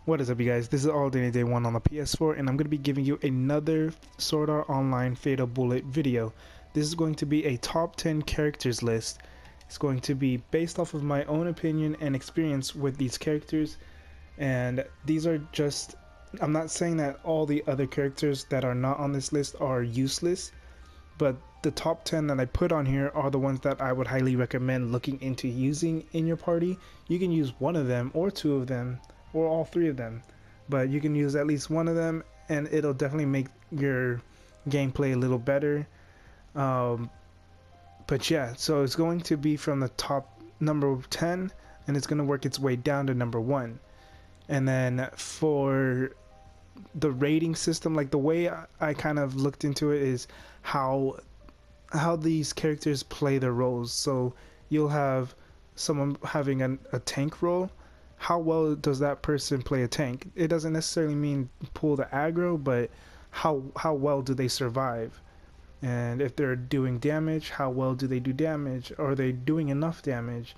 What is up, you guys? This is All Day Day 1 on the PS4, and I'm going to be giving you another Sword Art Online Fatal Bullet video. This is going to be a top 10 characters list. It's going to be based off of my own opinion and experience with these characters, and these are just... I'm not saying that all the other characters that are not on this list are useless, but the top 10 that I put on here are the ones that I would highly recommend looking into using in your party. You can use one of them or two of them or all three of them, but you can use at least one of them and it'll definitely make your gameplay a little better. But yeah, so it's going to be from the top number 10 and it's going to work its way down to number 1. And then for the rating system, like the way I kind of looked into it is how these characters play their roles. So you'll have someone having a tank role. How well does that person play a tank? It doesn't necessarily mean pull the aggro, but how well do they survive? And if they're doing damage, how well do they do damage? Are they doing enough damage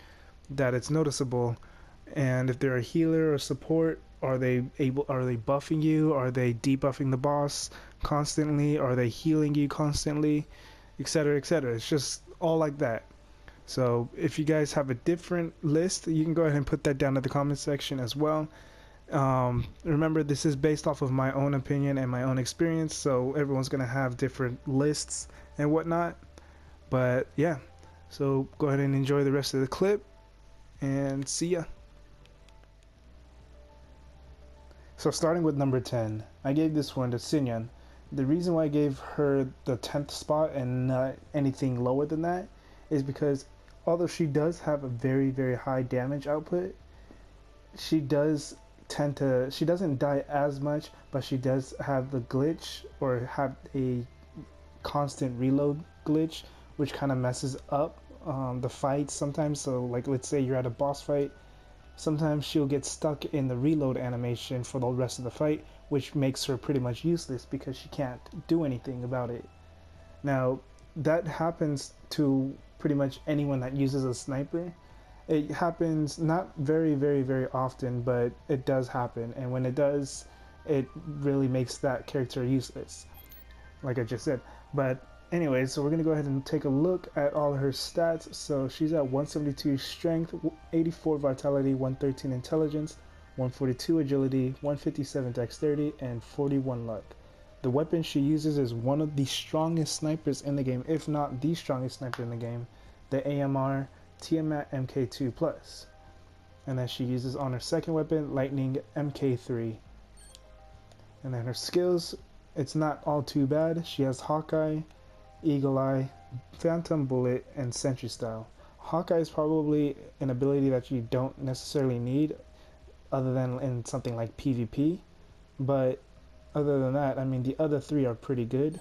that it's noticeable? And if they're a healer or support, are they buffing you? Are they debuffing the boss constantly? Are they healing you constantly? Etc, etc. It's just all like that. So if you guys have a different list, you can go ahead and put that down in the comment section as well. Remember, this is based off of my own opinion and my own experience, so everyone's gonna have different lists and whatnot. But yeah, so go ahead and enjoy the rest of the clip and see ya. So starting with number 10, I gave this one to Sinon. The reason why I gave her the 10th spot and not anything lower than that is because although she does have a very, very high damage output, she doesn't die as much, but she does have the glitch, or have a constant reload glitch, which kind of messes up the fights sometimes. So like, let's say you're at a boss fight, sometimes she'll get stuck in the reload animation for the rest of the fight, which makes her pretty much useless because she can't do anything about it. Now, that happens to pretty much anyone that uses a sniper. It happens not very, very, very often, but it does happen. And when it does, it really makes that character useless, like I just said. But anyway, so we're going to go ahead and take a look at all her stats. So she's at 172 strength, 84 vitality, 113 intelligence, 142 agility, 157 dexterity, and 41 luck. The weapon she uses is one of the strongest snipers in the game, if not the strongest sniper in the game, the AMR Tiamat MK2+. And then she uses on her second weapon, Lightning MK3. And then her skills, it's not all too bad. She has Hawkeye, Eagle Eye, Phantom Bullet, and Sentry Style. Hawkeye is probably an ability that you don't necessarily need other than in something like PvP, but other than that, I mean, the other three are pretty good.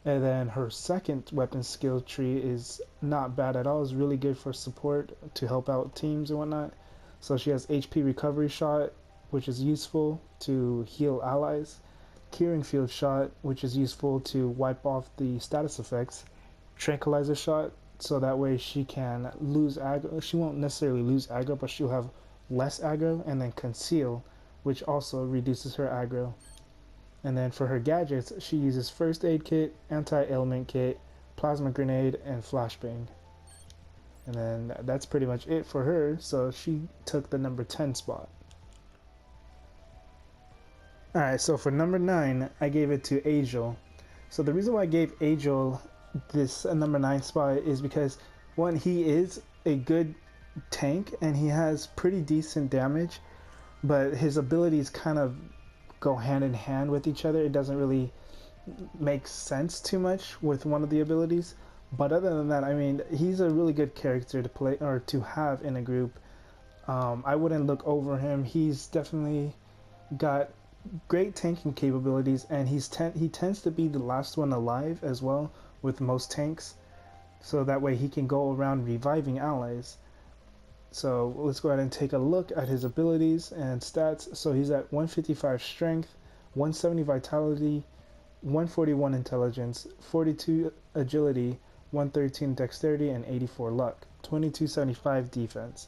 And then her second weapon skill tree is not bad at all. It's really good for support to help out teams and whatnot. So she has HP recovery shot, which is useful to heal allies. Curing field shot, which is useful to wipe off the status effects. Tranquilizer shot, so that way she can lose aggro. She won't necessarily lose aggro, but she'll have less aggro. And then conceal, which also reduces her aggro. And then for her gadgets, she uses first aid kit, anti-ailment kit, plasma grenade, and flashbang. And then that's pretty much it for her, so she took the number 10 spot. Alright, so for number 9, I gave it to Agil. So the reason why I gave Agil this number 9 spot is because, one, he is a good tank and he has pretty decent damage, but his abilities kind of go hand in hand with each other. It doesn't really make sense too much with one of the abilities. But other than that, I mean, he's a really good character to play or to have in a group. I wouldn't look over him. He's definitely got great tanking capabilities, and he tends to be the last one alive as well with most tanks, so that way he can go around reviving allies. So let's go ahead and take a look at his abilities and stats. So he's at 155 strength, 170 vitality, 141 intelligence, 42 agility, 113 dexterity, and 84 luck, 2275 defense.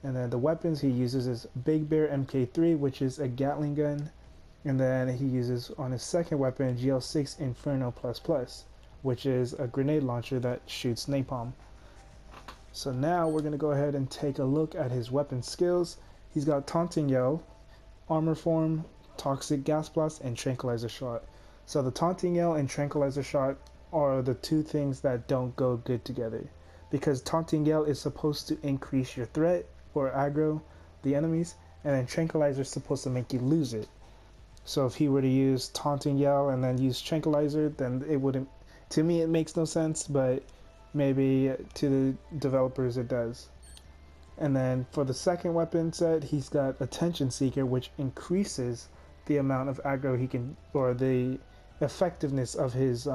And then the weapons he uses is Big Bear MK3, which is a Gatling gun. And then he uses on his second weapon GL6 Inferno++, which is a grenade launcher that shoots napalm. So now we're going to go ahead and take a look at his weapon skills. He's got Taunting Yell, Armor Form, Toxic Gas Blast, and Tranquilizer Shot. So the Taunting Yell and Tranquilizer Shot are the two things that don't go good together, because Taunting Yell is supposed to increase your threat or aggro the enemies, and then Tranquilizer is supposed to make you lose it. So if he were to use Taunting Yell and then use Tranquilizer, then it wouldn't, to me it makes no sense, but maybe to the developers it does. And then for the second weapon set, he's got Attention Seeker, which increases the amount of aggro he can, or the effectiveness of his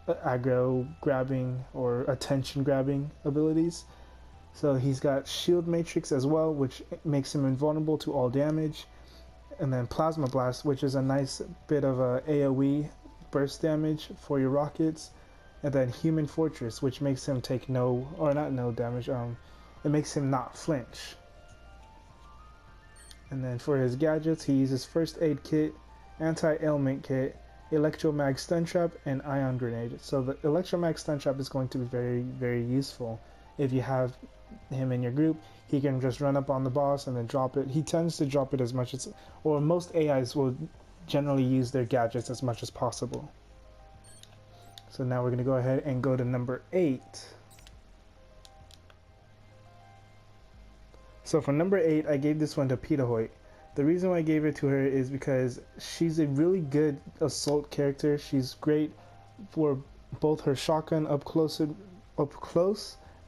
aggro grabbing or attention grabbing abilities. So he's got Shield Matrix as well, which makes him invulnerable to all damage. And then Plasma Blast, which is a nice bit of a AoE burst damage for your rockets. And then Human Fortress, which makes him take no, or not no damage, it makes him not flinch. And then for his gadgets, he uses First Aid Kit, Anti-Ailment Kit, Electromag Stun Trap, and Ion Grenade. So the Electromag Stun Trap is going to be very, very useful if you have him in your group. He can just run up on the boss and then drop it. He tends to drop it as much as, or most AIs will generally use their gadgets as much as possible. So now we're going to go ahead and go to number 8. So for number 8, I gave this one to Peter Hoyt. The reason why I gave it to her is because she's a really good assault character. She's great for both her shotgun up close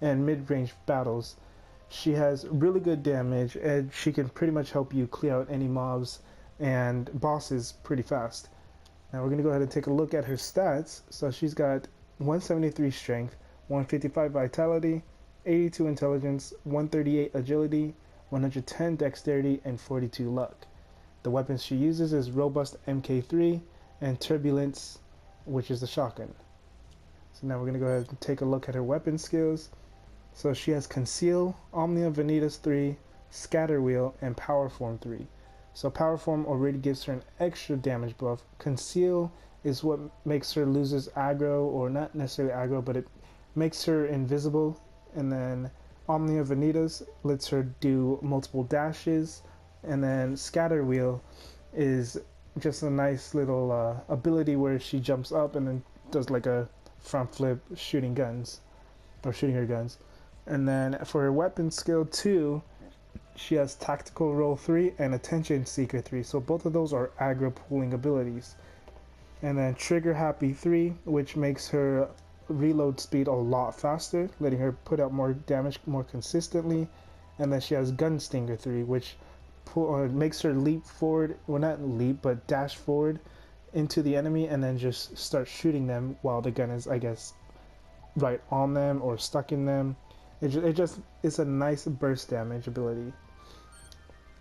and mid-range battles. She has really good damage, and she can pretty much help you clear out any mobs and bosses pretty fast. Now we're going to go ahead and take a look at her stats. So she's got 173 strength, 155 vitality, 82 intelligence, 138 agility, 110 dexterity, and 42 luck. The weapons she uses is Robust MK3 and Turbulence, which is the shotgun. So now we're going to go ahead and take a look at her weapon skills. So she has Conceal, Omnia Vanitas 3, Scatter Wheel, and Power Form 3. So Power Form already gives her an extra damage buff. Conceal is what makes her loses aggro, or not necessarily aggro, but it makes her invisible. And then Omnia Vanitas lets her do multiple dashes. And then Scatter Wheel is just a nice little ability where she jumps up and then does like a front flip shooting guns, or shooting her guns. And then for her weapon skill 2, she has Tactical Roll 3 and Attention Seeker 3. So both of those are aggro pooling abilities. And then Trigger Happy 3, which makes her reload speed a lot faster, letting her put out more damage more consistently. And then she has Gun Stinger 3, which makes her leap forward, well not leap, but dash forward into the enemy and then just start shooting them while the gun is, I guess, right on them or stuck in them. It's a nice burst damage ability.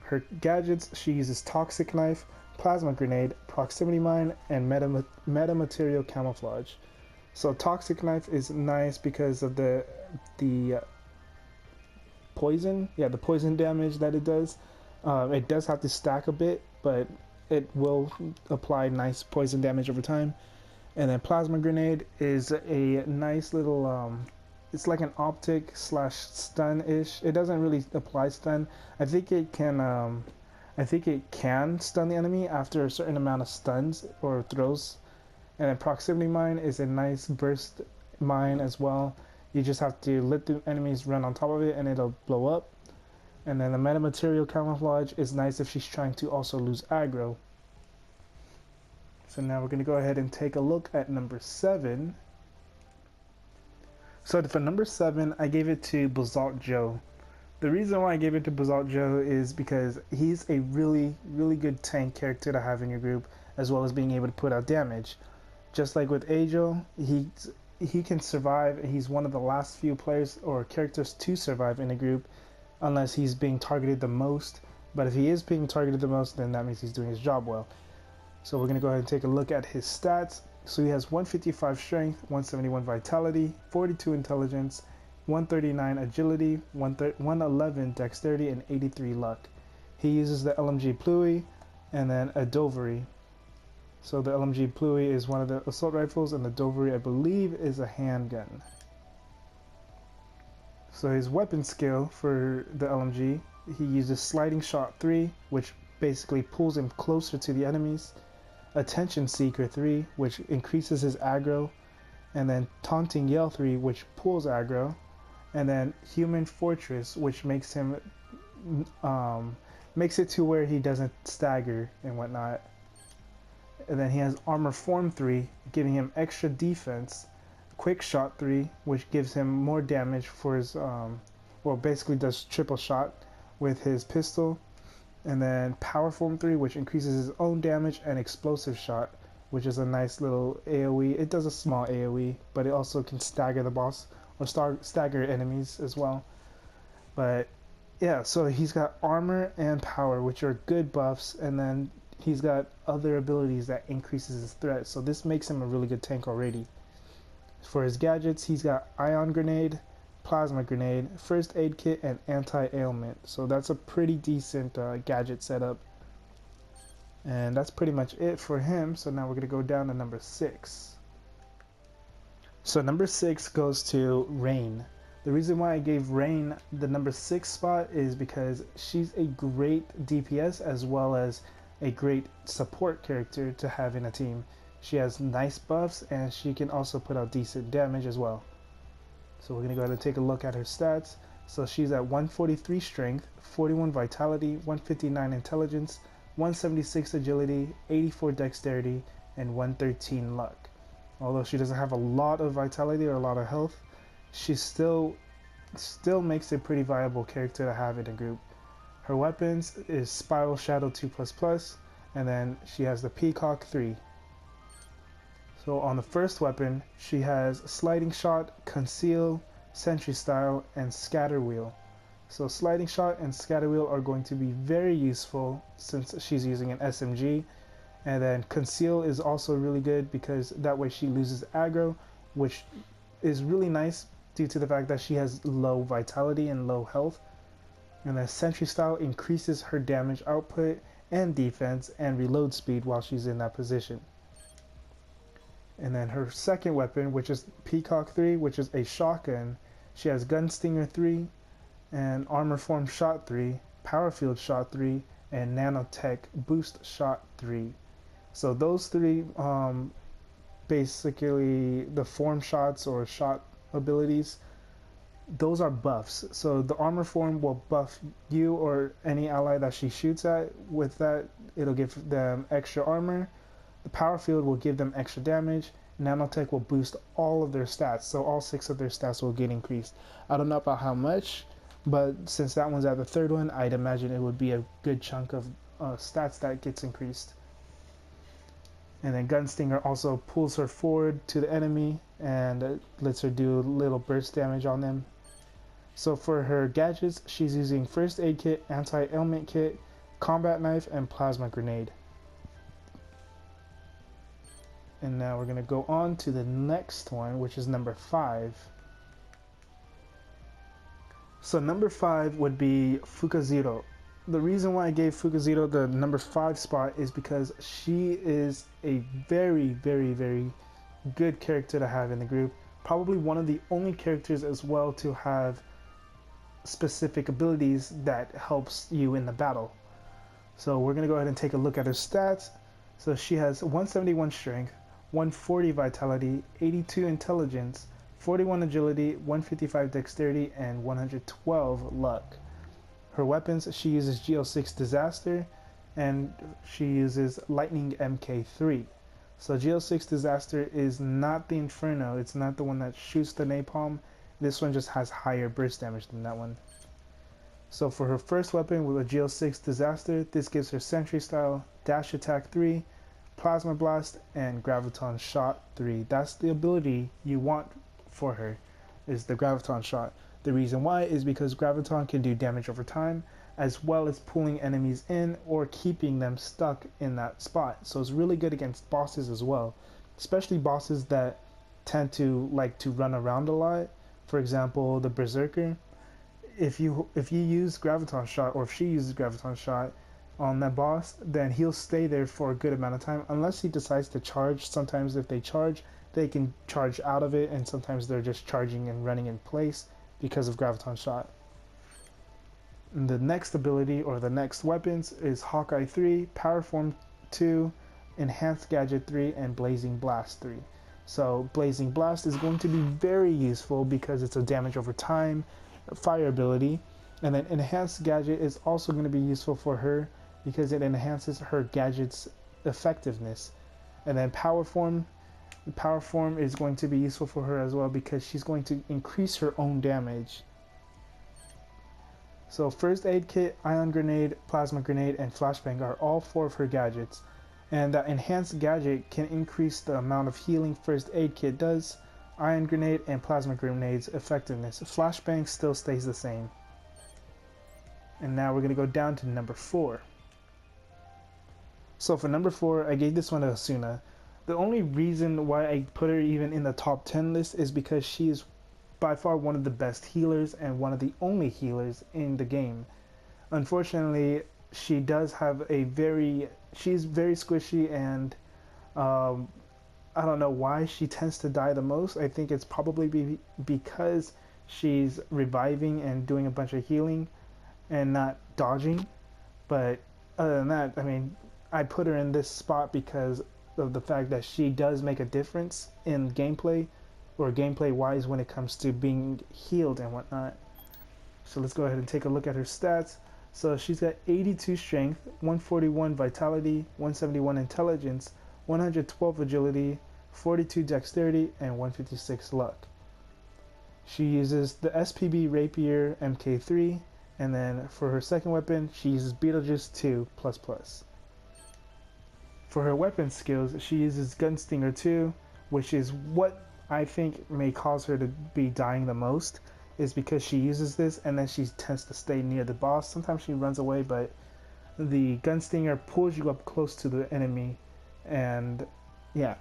Her gadgets, she uses Toxic Knife, Plasma Grenade, Proximity Mine, and Metamaterial Camouflage. So Toxic Knife is nice because of the poison, the poison damage that it does. It does have to stack a bit, but it will apply nice poison damage over time. And then Plasma Grenade is a nice little it's like an optic slash stun-ish. It doesn't really apply stun. I think it can stun the enemy after a certain amount of stuns or throws. And then Proximity Mine is a nice burst mine as well. You just have to let the enemies run on top of it and it'll blow up. And then the Metamaterial Camouflage is nice if she's trying to also lose aggro. So now we're going to go ahead and take a look at number 7. So for number 7, I gave it to Bazalt Joe. The reason why I gave it to Bazalt Joe is because he's a really, really good tank character to have in your group, as well as being able to put out damage. Just like with Agil, he can survive. He's one of the last few players or characters to survive in a group, unless he's being targeted the most. But if he is being targeted the most, then that means he's doing his job well. So we're going to go ahead and take a look at his stats. So he has 155 strength, 171 vitality, 42 intelligence, 139 agility, 111 dexterity, and 83 luck. He uses the LMG Pluie and then a Dovery. So the LMG Pluie is one of the assault rifles, and the Dovery, I believe, is a handgun. So his weapon skill for the LMG, he uses Sliding Shot 3, which basically pulls him closer to the enemies, Attention Seeker 3, which increases his aggro, and then Taunting Yell 3, which pulls aggro, and then Human Fortress, which makes him makes it to where he doesn't stagger and whatnot. And then he has Armor Form 3, giving him extra defense, Quick Shot 3, which gives him more damage for his well, basically does triple shot with his pistol, and then Power Form 3, which increases his own damage, and Explosive Shot, which is a nice little AoE. It does a small AoE, but it also can stagger the boss or stagger enemies as well. But yeah, so he's got armor and power, which are good buffs, and then he's got other abilities that increases his threat. So this makes him a really good tank already. For his gadgets, he's got Ion Grenade, Plasma Grenade, First Aid Kit, and Anti-Ailment. So that's a pretty decent gadget setup. And that's pretty much it for him. So now we're going to go down to number 6. So number 6 goes to Rain. The reason why I gave Rain the number 6 spot is because she's a great DPS as well as a great support character to have in a team. She has nice buffs, and she can also put out decent damage as well. So we're going to go ahead and take a look at her stats. So she's at 143 strength, 41 vitality, 159 intelligence, 176 agility, 84 dexterity, and 113 luck. Although she doesn't have a lot of vitality or a lot of health, she still makes a pretty viable character to have in a group. Her weapons is Spiral Shadow 2++, and then she has the Peacock 3. So on the first weapon, she has Sliding Shot, Conceal, Sentry Style, and Scatter Wheel. So Sliding Shot and Scatter Wheel are going to be very useful since she's using an SMG. And then Conceal is also really good because that way she loses aggro, which is really nice due to the fact that she has low vitality and low health. And then Sentry Style increases her damage output and defense and reload speed while she's in that position. And then her second weapon, which is Peacock 3, which is a shotgun, she has Gunstinger 3, and Armor Form Shot 3, Power Field Shot 3, and Nanotech Boost Shot 3. So those three, basically the form shots or shot abilities, those are buffs. So the Armor Form will buff you or any ally that she shoots at. With that, it'll give them extra armor. The Power Field will give them extra damage. Nanotech will boost all of their stats, so all 6 of their stats will get increased. I don't know about how much, but since that one's at the third one, I'd imagine it would be a good chunk of stats that gets increased. And then Gunstinger also pulls her forward to the enemy and lets her do a little burst damage on them. So for her gadgets, she's using First Aid Kit, Anti-Ailment Kit, Combat Knife, and Plasma Grenade. And now we're going to go on to the next one, which is number 5. So number 5 would be Fukazero. The reason why I gave Fukazero the number 5 spot is because she is a very, very, very good character to have in the group. Probably one of the only characters as well to have specific abilities that helps you in the battle. So we're going to go ahead and take a look at her stats. So she has 171 strength, 140 vitality, 82 intelligence, 41 agility, 155 dexterity, and 112 luck. Her weapons, she uses GL6 Disaster, and she uses Lightning MK3. So GL6 Disaster is not the Inferno, it's not the one that shoots the napalm. This one just has higher burst damage than that one. So for her first weapon with a GL6 Disaster, this gives her Sentry Style, Dash Attack 3, Plasma Blast, and Graviton Shot 3. That's the ability you want for her, is the Graviton Shot. The reason why is because Graviton can do damage over time, as well as pulling enemies in or keeping them stuck in that spot. So it's really good against bosses as well, especially bosses that tend to like to run around a lot. For example, the Berserker, if you use Graviton Shot, or if she uses Graviton Shot on that boss, then he'll stay there for a good amount of time unless he decides to charge. Sometimes if they charge, they can charge out of it, and sometimes they're just charging and running in place because of Graviton Shot. And the next ability, or the next weapons, is Hawkeye 3, Power Form 2, Enhanced Gadget 3, and Blazing Blast 3. So Blazing Blast is going to be very useful because it's a damage over time fire ability, and then Enhanced Gadget is also going to be useful for her because it enhances her gadget's effectiveness. And then Power Form is going to be useful for her as well because she's going to increase her own damage. So First Aid Kit, Ion Grenade, Plasma Grenade, and Flashbang are all 4 of her gadgets. And that Enhanced Gadget can increase the amount of healing First Aid Kit does, Ion Grenade and Plasma Grenade's effectiveness. Flashbang still stays the same. And now we're going to go down to number 4. So for number 4, I gave this one to Asuna. The only reason why I put her even in the top 10 list is because she is by far one of the best healers and one of the only healers in the game. Unfortunately, she does have she's very squishy, and I don't know why she tends to die the most. I think it's probably because she's reviving and doing a bunch of healing and not dodging. But other than that, I mean, I put her in this spot because of the fact that she does make a difference in gameplay, or gameplay wise, when it comes to being healed and whatnot. So let's go ahead and take a look at her stats. So she's got 82 strength, 141 vitality, 171 intelligence, 112 agility, 42 dexterity, and 156 luck. She uses the SPB Rapier MK3, and then for her second weapon, she uses Beetlejuice 2++. For her weapon skills, she uses Gunstinger 2, which is what I think may cause her to be dying the most, is because she uses this and then she tends to stay near the boss. Sometimes she runs away, but the Gunstinger pulls you up close to the enemy, and yeah.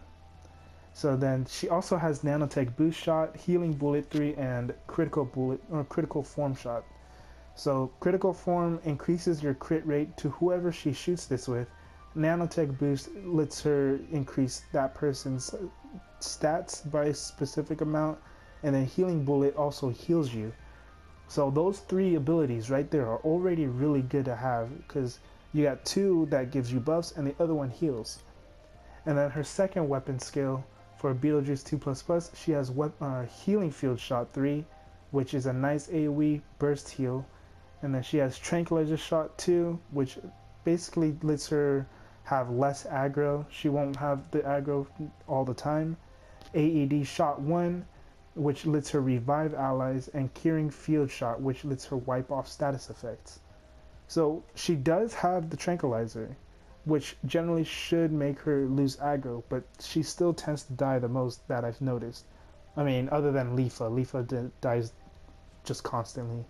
So then she also has Nanotech Boost Shot, Healing Bullet 3, and Critical Form Shot. So Critical Form increases your crit rate to whoever she shoots this with. Nanotech Boost lets her increase that person's stats by a specific amount, and then Healing Bullet also heals you. So those 3 abilities right there are already really good to have, because you got 2 that gives you buffs and the other one heals. And then her second weapon skill, for Beetlejuice 2++, she has Healing Field Shot 3, which is a nice AoE burst heal. And then she has Tranquilizer Shot 2, which basically lets her have less aggro. She won't have the aggro all the time. AED Shot 1, which lets her revive allies, and Curing Field Shot, which lets her wipe off status effects. So she does have the Tranquilizer, which generally should make her lose aggro, but she still tends to die the most, that I've noticed. I mean, other than Leafa dies just constantly.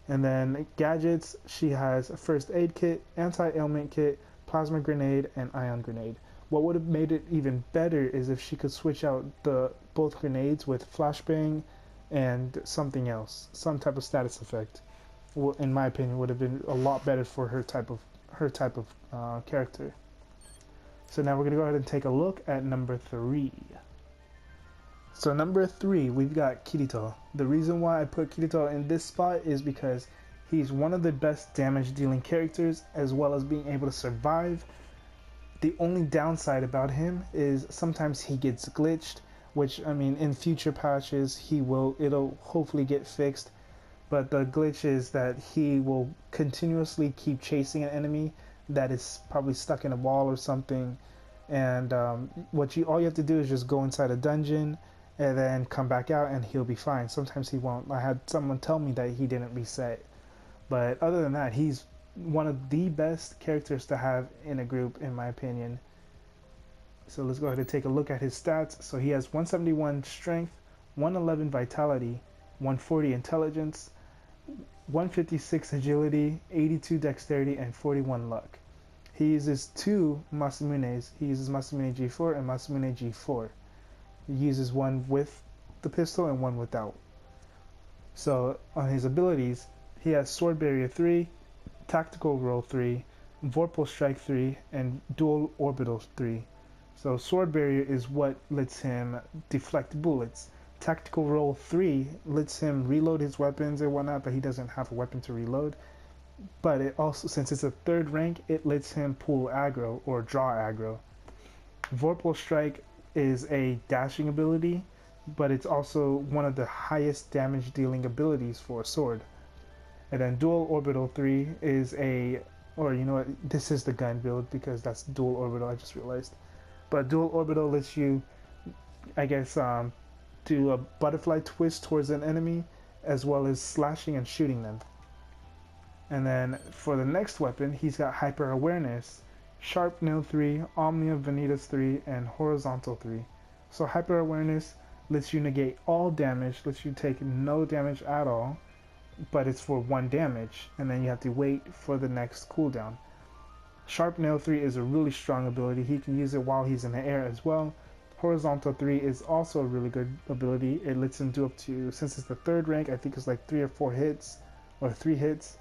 And then gadgets, she has a First Aid Kit, Anti-Ailment Kit, Plasma Grenade, and Ion Grenade. What would have made it even better is if she could switch out both grenades with Flashbang and something else, some type of status effect. Well, in my opinion, would have been a lot better for her type of character. So now we're gonna go ahead and take a look at number 3. So number 3, we've got Kirito. The reason why I put Kirito in this spot is because he's one of the best damage dealing characters, as well as being able to survive. The only downside about him is sometimes he gets glitched, which, I mean, in future patches it'll hopefully get fixed. But the glitch is that he will continuously keep chasing an enemy that is probably stuck in a wall or something, and all you have to do is just go inside a dungeon and then come back out and he'll be fine. Sometimes he won't. I had someone tell me that he didn't reset, but other than that, he's one of the best characters to have in a group, in my opinion. So let's go ahead and take a look at his stats. So he has 171 strength, 111 vitality, 140 intelligence, 156 agility, 82 dexterity, and 41 luck. He uses 2 Masamunes. He uses Masamune G4 and Masamune G4. He uses one with the pistol and one without. So on his abilities, he has Sword Barrier 3, Tactical Roll 3, Vorpal Strike 3, and Dual Orbital 3. So Sword Barrier is what lets him deflect bullets. Tactical Roll 3 lets him reload his weapons and whatnot, but he doesn't have a weapon to reload. But it also, since it's a third rank, it lets him pull aggro or draw aggro. Vorpal Strike is a dashing ability, but it's also one of the highest damage dealing abilities for a sword. And then Dual Orbital 3 is or you know what, this is the gun build because that's Dual Orbital, I just realized. But Dual Orbital lets you, I guess, do a butterfly twist towards an enemy, as well as slashing and shooting them. And then for the next weapon, he's got Hyper Awareness, Sharp Nail 3, Omnia Vanitas 3, and Horizontal 3. So Hyper Awareness lets you negate all damage, lets you take no damage at all, but it's for 1 damage, and then you have to wait for the next cooldown. Sharp Nail 3 is a really strong ability. He can use it while he's in the air as well. Horizontal 3 is also a really good ability. It lets him do up to, since it's the third rank, I think it's like 3 or 4 hits, or 3 hits,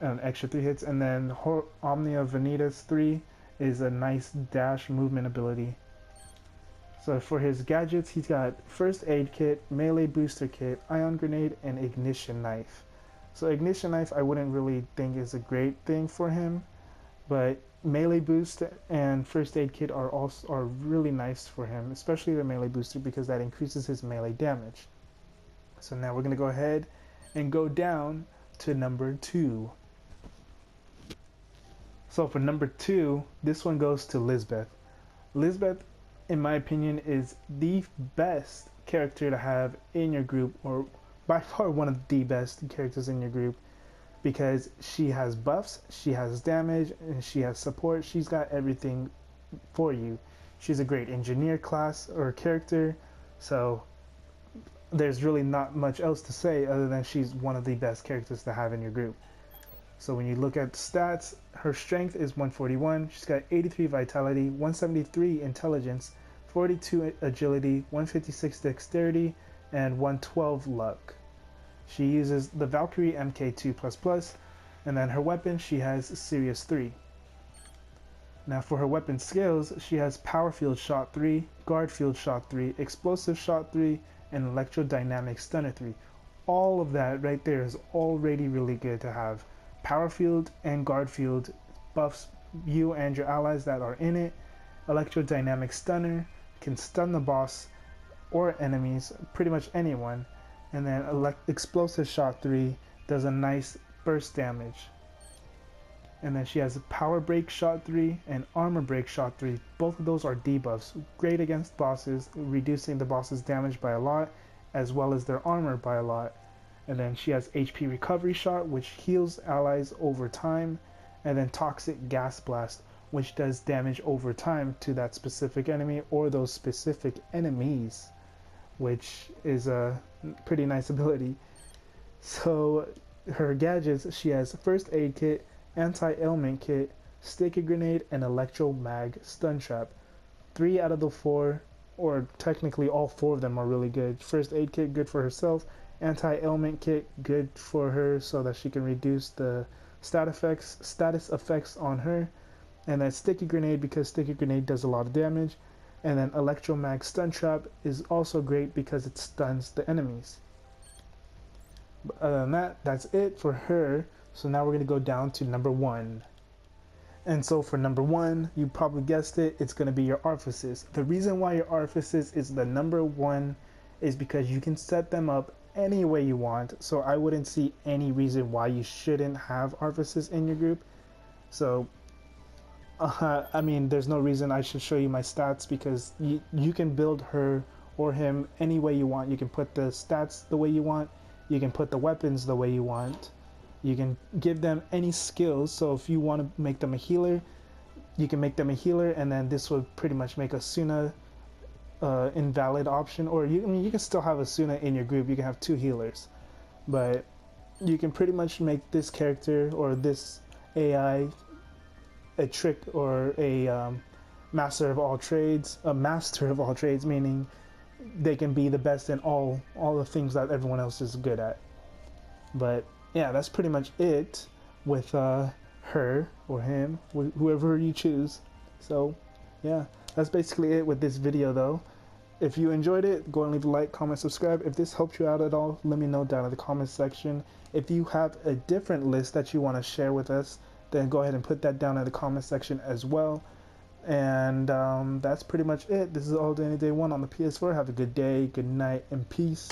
an extra 3 hits. And then Omnia Vanitas 3 is a nice dash movement ability. So for his gadgets, he's got First Aid Kit, Melee Booster Kit, Ion Grenade, and Ignition Knife. So Ignition Knife I wouldn't really think is a great thing for him, but Melee Boost and First Aid Kit are really nice for him, especially the Melee Booster because that increases his melee damage. So now we're going to go ahead and go down to number 2. So for number 2, this one goes to Lisbeth. Lisbeth, in my opinion, is the best character to have in your group, or by far one of the best characters in your group, because she has buffs, she has damage, and she has support. She's got everything for you. She's a great engineer class or character, so there's really not much else to say other than she's one of the best characters to have in your group. So when you look at stats, her strength is 141, she's got 83 vitality, 173 intelligence, 42 agility, 156 dexterity, and 112 luck. She uses the Valkyrie MK2++, and then her weapon, she has Sirius 3. Now for her weapon skills, she has Power Field Shot 3, Guard Field Shot 3, Explosive Shot 3, and Electrodynamic Stunner 3. All of that right there is already really good to have. Power Field and Guard Field buffs you and your allies that are in it. Electrodynamic Stunner can stun the boss or enemies, pretty much anyone. And then Explosive Shot 3 does a nice burst damage. And then she has Power Break Shot 3 and Armor Break Shot 3. Both of those are debuffs, great against bosses, reducing the boss's damage by a lot, as well as their armor by a lot. And then she has HP Recovery Shot, which heals allies over time. And then Toxic Gas Blast, which does damage over time to that specific enemy or those specific enemies, which is a pretty nice ability. So her gadgets, she has First Aid Kit, Anti-Ailment Kit, Sticky Grenade, and Electro Mag Stun Trap. 3 out of the 4, or technically all 4 of them are really good. First Aid Kit, good for herself. Anti-Ailment Kit, good for her so that she can reduce the status effects on her. And then Sticky Grenade, because Sticky Grenade does a lot of damage. And then Electromag Stun Trap is also great because it stuns the enemies. But other than that, that's it for her. So now we're going to go down to number 1. And so for number 1, you probably guessed it, it's going to be your ArFA-sys. The reason why your ArFA-sys is the number 1 is because you can set them up any way you want. So I wouldn't see any reason why you shouldn't have ArFA-sys in your group. So I mean, there's no reason I should show you my stats, because you can build her or him any way you want. You can put the stats the way you want. You can put the weapons the way you want. You can give them any skills. So if you want to make them a healer, you can make them a healer, and then this would pretty much make Asuna invalid option. Or I mean, you can still have Asuna in your group. You can have 2 healers, but you can pretty much make this character or this AI a trick or a master of all trades. A master of all trades, meaning they can be the best in all the things that everyone else is good at. But yeah, that's pretty much it with her or him, whoever you choose. So yeah, that's basically it with this video though. If you enjoyed it, go and leave a like, comment, subscribe. If this helped you out at all, let me know down in the comment section. If you have a different list that you want to share with us, then go ahead and put that down in the comment section as well. And that's pretty much it. This is All Day Any Day 1 on the PS4. Have a good day, good night, and peace.